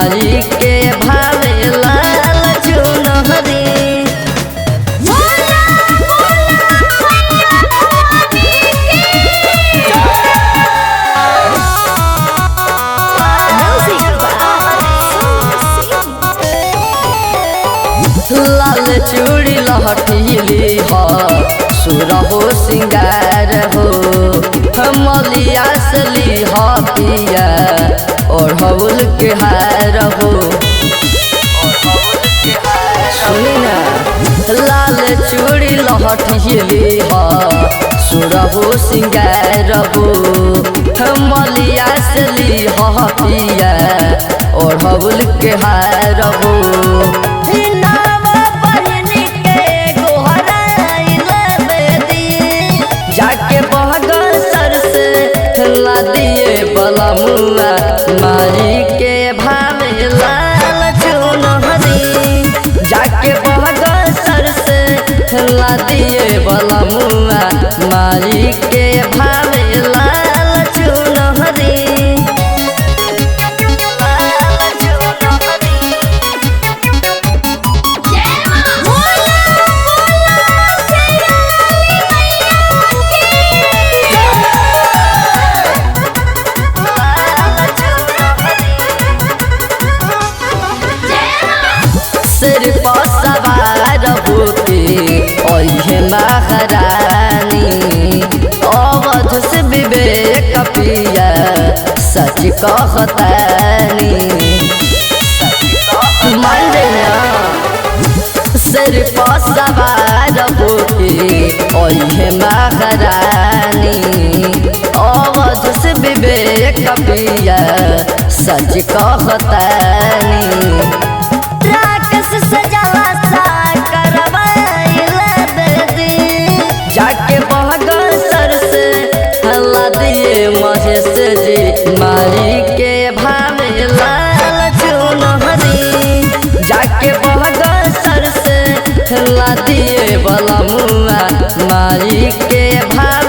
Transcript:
माई के भावे लाल चुनरी। लाल चूड़ी लहठीली हो सुरहो सिंगार हो मलिया से ली हो पिया ओढ़ौल के हार हो। सुनी ना लाल चूड़ी लहठीली हो सुरहो सिंगार हो मलिया से ली हो पिया ओढ़ौल के हार हो। जाके बहगसर से ला दिए बलमुआ माई के भावे लाल चुनरी। जाके बहगसर से ला दिए बलमुआ माई के भावे लाल चुनरी। सिर पर सवार होके ओहे महारानी अवध से विवेक पिया सच कहतानी। मान देना सिर पर सवार होके ओहे महारानी अवध से विवेक पिया सच कहतानी। जाके बहगसर से हल्ला दिए महेश जी माई के भावे लाल चुनरी। जाके बहगसर से हल्ला दिए बलमुआ माई के भावे